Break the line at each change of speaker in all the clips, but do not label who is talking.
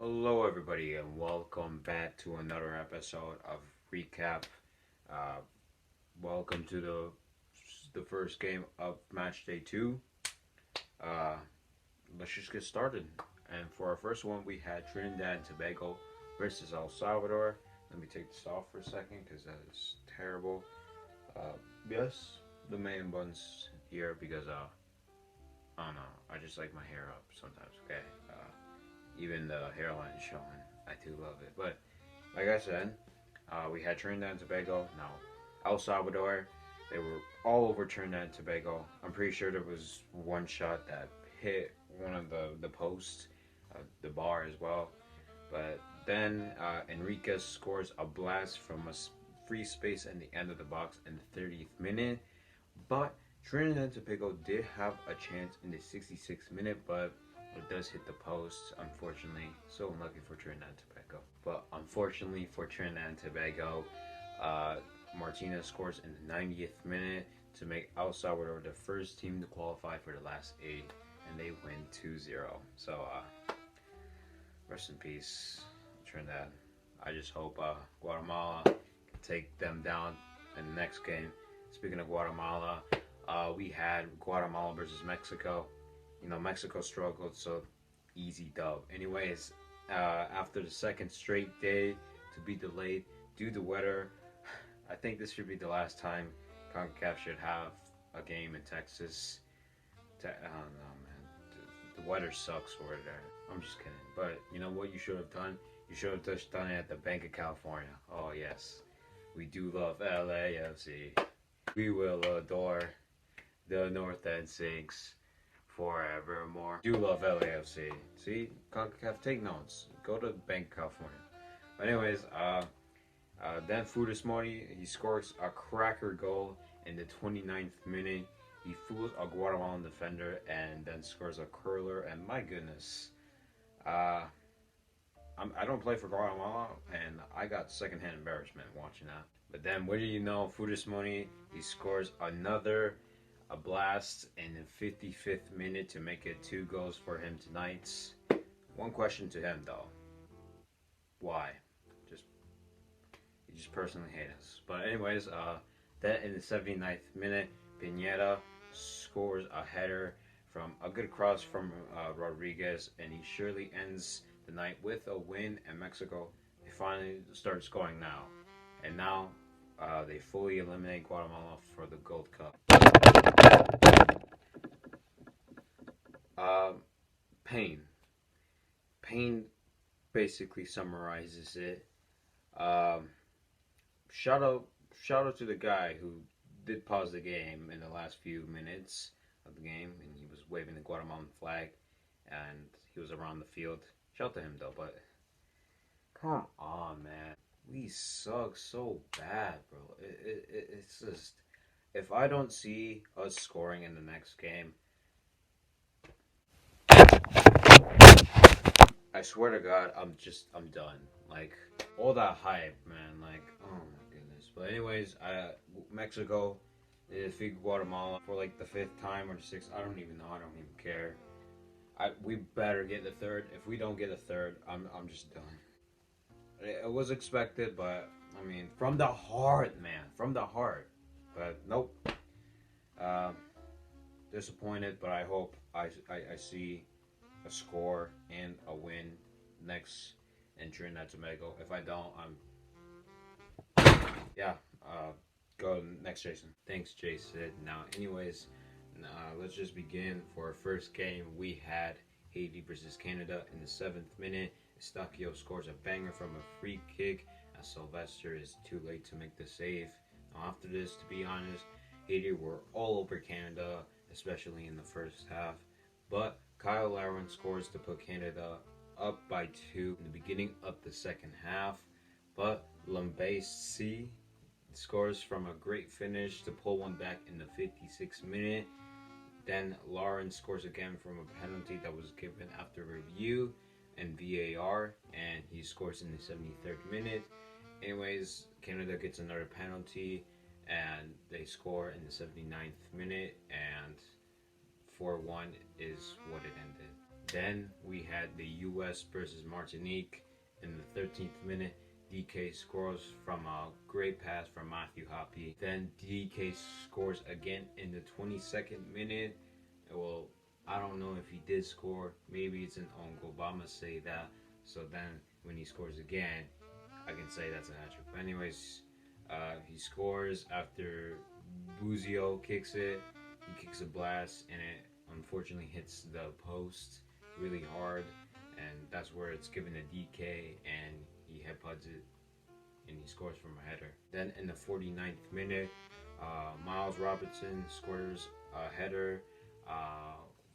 Hello, everybody, and welcome back to another episode of Recap. Uh, Welcome to the first game of Matchday 2. Uh, let's just get started. And for our first one, we had Trinidad and Tobago versus El Salvador. Let me take this off for a second because that is terrible. Yes, the man buns here because I don't know. I just like my hair up sometimes. Okay. Even the hairline is showing. I do love it. But like I said, we had Trinidad and Tobago. Now, El Salvador, they were all over Trinidad and Tobago. I'm pretty sure there was one shot that hit one of the posts, the bar as well. But then Enriquez scores a blast from a free space in the end of the box in the 30th minute. But Trinidad and Tobago did have a chance in the 66th minute, but it does hit the post, unfortunately. So unlucky for Trinidad and Tobago. But unfortunately for Trinidad and Tobago, Martinez scores in the 90th minute to make El Salvador the first team to qualify for the last 8, and they win 2-0. So, rest in peace, Trinidad. I just hope Guatemala can take them down in the next game. Speaking of Guatemala, we had Guatemala versus Mexico. You know, Mexico struggled, so easy dub. Anyways, after the second straight day to be delayed due to weather, I think this should be the last time CONCACAF should have a game in Texas. I don't know, man. The weather sucks over there. I'm just kidding. But you know what you should have done? You should have just done it at the Bank of California. Oh, yes. We do love LAFC. We will adore the North End Sinks forevermore. Do love LAFC. See, CONCACAF, take notes. Go to Bank of California. But anyways, then Funes Mori, he scores a cracker goal in the 29th minute. He fools a Guatemalan defender and then scores a curler. And my goodness, I don't play for Guatemala, and I got secondhand embarrassment watching that. But then, what do you know? Funes Mori, he scores a blast in the 55th minute to make it 2 goals for him tonight. One question to him though: why? He just personally hates us. But anyways, then in the 79th minute, Pineda scores a header from a good cross from Rodriguez, and he surely ends the night with a win. And Mexico, they finally start scoring now, and now they fully eliminate Guatemala for the Gold Cup. Pain basically summarizes it. Shout out to the guy who did pause the game in the last few minutes of the game, and he was waving the Guatemalan flag, and he was around the field. Shout out to him though, but come on, man, we suck so bad, bro. It's just, if I don't see us scoring in the next game, I swear to God, I'm done. Like, all that hype, man. Like, oh my goodness. But anyways, Mexico, they defeat Guatemala for like the 5th time or the 6th. I don't even know. I don't even care. We better get the 3rd. If we don't get a 3rd, I'm just done. It was expected, but I mean, from the heart, man, from the heart. But nope. Disappointed, but I hope I see a score and a win next in Trinidad Tobago. If I don't, go next, Jason. Thanks, Jason. Now, anyways, let's just begin. For our first game, we had Haiti versus Canada in the 7th minute. Estacio scores a banger from a free kick, as Sylvester is too late to make the save. Now, after this, to be honest, Haiti were all over Canada, especially in the first half. But Kyle Laren scores to put Canada up by 2 in the beginning of the second half. But Lambesi scores from a great finish to pull one back in the 56th minute. Then Laren scores again from a penalty that was given after review and VAR, and he scores in the 73rd minute. Anyways, Canada gets another penalty, and they score in the 79th minute, and 4-1 is what it ended. Then we had the U.S. versus Martinique in the 13th minute. DK scores from a great pass from Matthew Hoppe. Then DK scores again in the 22nd minute. Well, I don't know if he did score. Maybe it's an own goal, but I'm going to say that. So then when he scores again, I can say that's a hat trick. But anyways, he scores after Buzio kicks it. He kicks a blast, and it unfortunately hits the post really hard, and that's where it's given to DK, and he headbutts it, and he scores from a header. Then in the 49th minute, Miles Robertson scores a header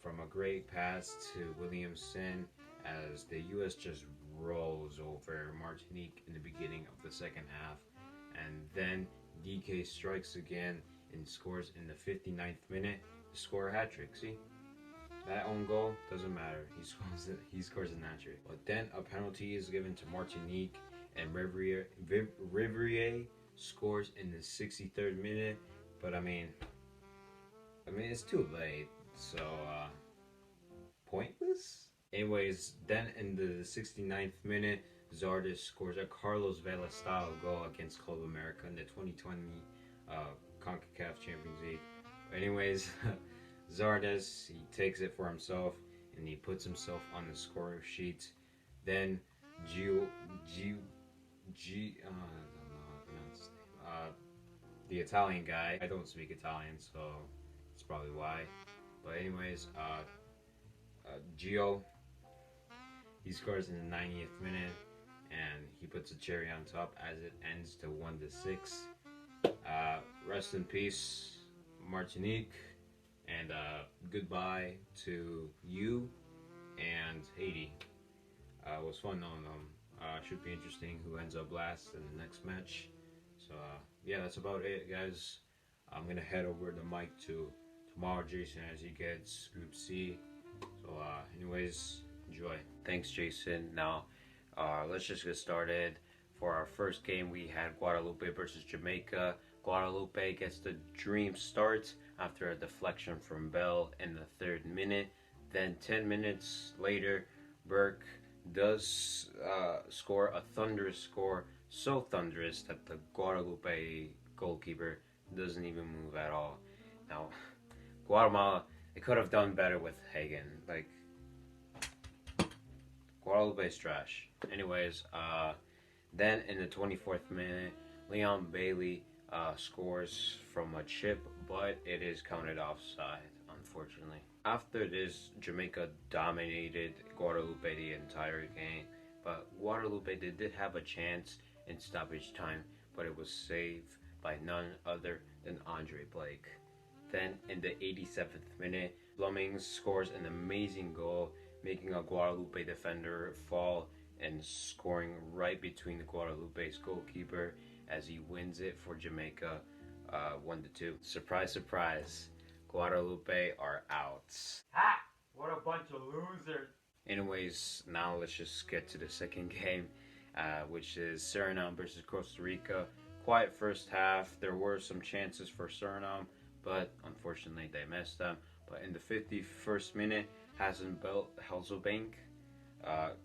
from a great pass to Williamson, as the U.S. just rolls over Martinique in the beginning of the second half. And then DK strikes again and scores in the 59th minute to score a hat trick. See? That own goal doesn't matter. He scores a hat trick. But then a penalty is given to Martinique, and Rivrier scores in the 63rd minute. But I mean it's too late. So pointless. Anyways, then in the 69th minute, Zardes scores a Carlos Vela style goal against Club America in the 2020 CONCACAF Champions League. But anyways, Zardes, he takes it for himself and he puts himself on the score sheet. Then I don't know how to pronounce his name. The Italian guy. I don't speak Italian, so that's probably why. But anyways, Gio, he scores in the 90th minute, and he puts a cherry on top as it ends to 1-6. Rest in peace, Martinique, and goodbye to you and Haiti. It was fun knowing them. Should be interesting who ends up last in the next match. So yeah, that's about it, guys. I'm gonna head over the mic to tomorrow, Jason, as he gets Group C. So anyways, enjoy. Thanks, Jason. Now let's just get started. For our first game, we had Guadalupe versus Jamaica. Guadalupe gets the dream start after a deflection from Bell in the 3rd minute. Then 10 minutes later, Burke does score a thunderous score, so thunderous that the Guadalupe goalkeeper doesn't even move at all. Now, Guatemala, they could have done better with Hagen. Like, Guadalupe's trash. Anyways, then in the 24th minute, Leon Bailey scores from a chip, but it is counted offside, unfortunately. After this, Jamaica dominated Guadalupe the entire game, but Guadalupe did have a chance in stoppage time, but it was saved by none other than Andre Blake. Then in the 87th minute, Flemings scores an amazing goal, making a Guadalupe defender fall and scoring right between the Guadalupe's goalkeeper as he wins it for Jamaica 1-2. Surprise, surprise, Guadalupe are out.
Ha! What a bunch of losers.
Anyways, now let's just get to the second game, which is Sereno versus Costa Rica. Quiet first half. There were some chances for Sereno, but unfortunately they missed them. But in the 51st minute, Hasselbank,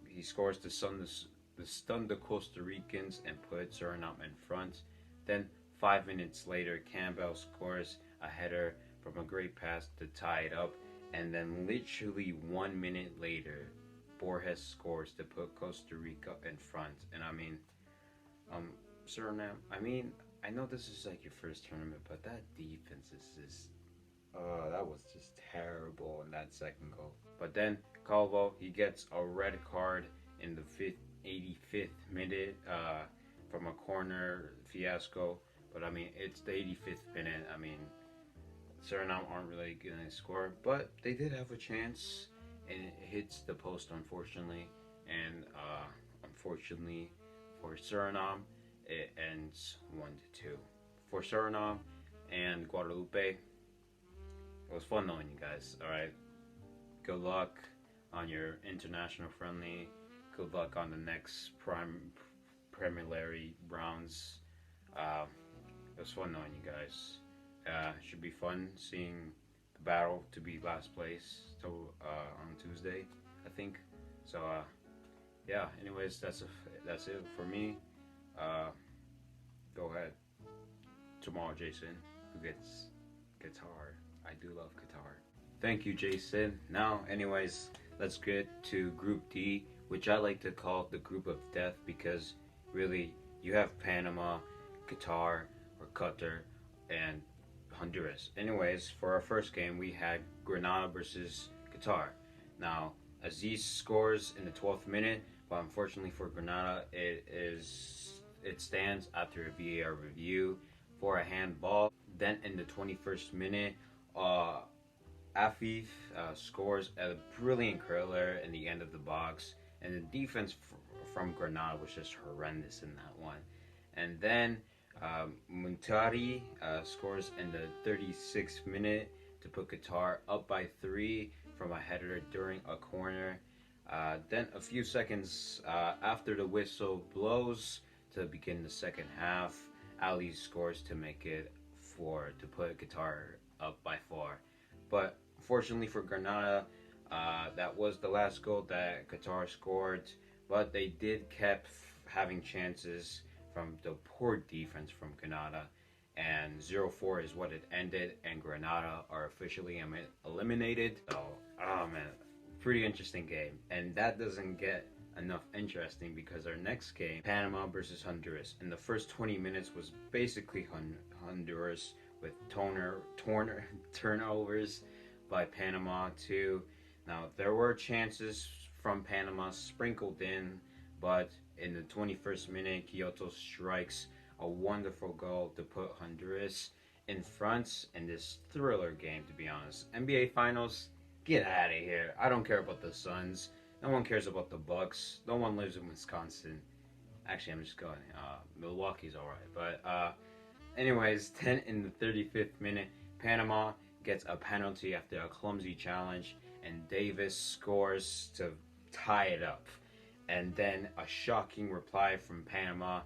he scores to stun the Costa Ricans and put Suriname in front. Then 5 minutes later, Campbell scores a header from a great pass to tie it up. And then literally 1 minute later, Borges scores to put Costa Rica in front. And I mean, Suriname, I know this is like your first tournament, but that defense is just, that was just terrible in that second goal. But then Calvo, he gets a red card in the 85th minute from a corner fiasco. But it's the 85th minute. Suriname aren't really going to score, but they did have a chance, and it hits the post, unfortunately. And unfortunately for Suriname, it ends 1-2. For Suriname and Guadalupe, it was fun knowing you guys. All right, good luck on your international friendly. Good luck on the next preliminary rounds. It was fun knowing you guys. Should be fun seeing the battle to be last place on Tuesday. think. So yeah. Anyways, that's it for me. Go ahead. Tomorrow, Jason, who gets guitar. I do love guitar. Thank you, Jason. Now, anyways, let's get to Group D, which I like to call the Group of Death because really you have Panama, Qatar, or Qatar, and Honduras. Anyways, for our first game, we had Grenada versus Qatar. Now, Aziz scores in the 12th minute, but unfortunately for Grenada, it stands after a VAR review for a handball. Then in the 21st minute, Afif scores a brilliant curler in the end of the box, and the defense from Grenada was just horrendous in that one. And then Muntari scores in the 36th minute to put Qatar up by 3 from a header during a corner. Then a few seconds after the whistle blows to begin the second half, Ali scores to make it to put Qatar up by 4. But fortunately for Grenada, that was the last goal that Qatar scored. But they did kept having chances from the poor defense from Grenada. And 0-4 is what it ended, and Grenada are officially eliminated. So, oh man, pretty interesting game. And that doesn't get enough interesting because our next game, Panama versus Honduras, in the first 20 minutes was basically Honduras with turnovers by Panama too. Now there were chances from Panama sprinkled in, but in the 21st minute, Kyoto strikes a wonderful goal to put Honduras in front in this thriller game, to be honest. NBA Finals, get out of here. I don't care about the Suns. No one cares about the Bucks. No one lives in Wisconsin. Actually, I'm just going. Milwaukee's alright. But anyways, 10 in the 35th minute, Panama gets a penalty after a clumsy challenge, and Davis scores to tie it up. And then a shocking reply from Panama.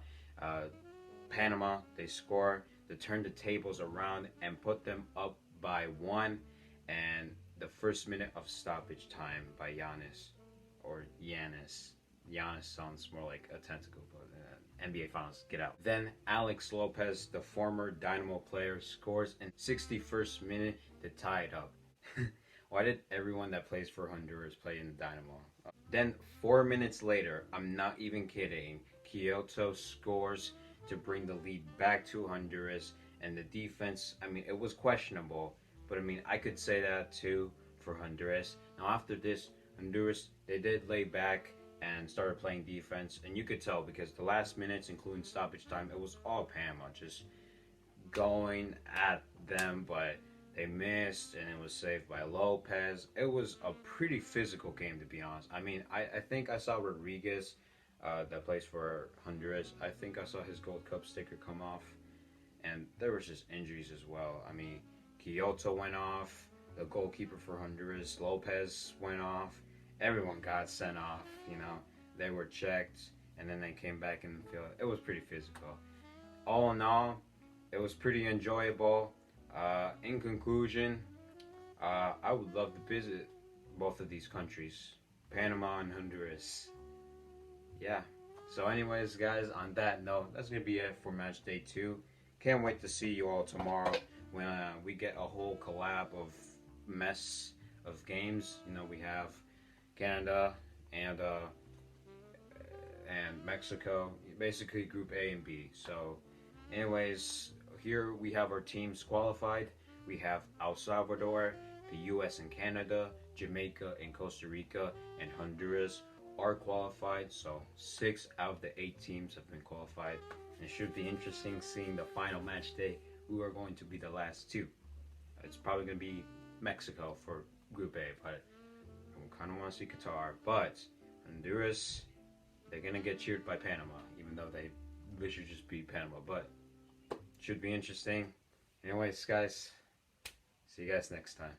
Panama, they score to turn the tables around and put them up by 1. And the first minute of stoppage time by Giannis. Or Giannis. Giannis sounds more like a tentacle, but NBA Finals, get out. Then Alex Lopez, the former Dynamo player, scores in 61st minute to tie it up. Why did everyone that plays for Honduras play in the Dynamo? Then 4 minutes later, I'm not even kidding, Kyoto scores to bring the lead back to Honduras, and the defense, I mean, it was questionable, but I mean, I could say that too for Honduras. Now after this, Honduras, they did lay back and started playing defense, and you could tell because the last minutes, including stoppage time, it was all Panama just going at them, but they missed, and it was saved by Lopez. It was a pretty physical game, to be honest. I mean, I think I saw Rodriguez, that plays for Honduras. I think I saw his Gold Cup sticker come off, and there was just injuries as well. I mean, Kyoto went off, the goalkeeper for Honduras, Lopez went off. Everyone got sent off, you know. They were checked, and then they came back in the field. It was pretty physical. All in all, it was pretty enjoyable. In conclusion, I would love to visit both of these countries, Panama and Honduras. Yeah. So anyways, guys, on that note, that's going to be it for match day 2. Can't wait to see you all tomorrow when we get a whole collab of mess of games. You know, we have Canada and Mexico, basically Group A and B. So anyways, here we have our teams qualified. We have El Salvador, the US and Canada, Jamaica and Costa Rica, and Honduras are qualified. So 6 out of the 8 teams have been qualified. And it should be interesting seeing the final match day who are going to be the last 2. It's probably going to be Mexico for Group A, but I kind of want to see Qatar. But Honduras, they're going to get cheered by Panama, even though they should just beat Panama. But should be interesting. Anyways, guys, see you guys next time.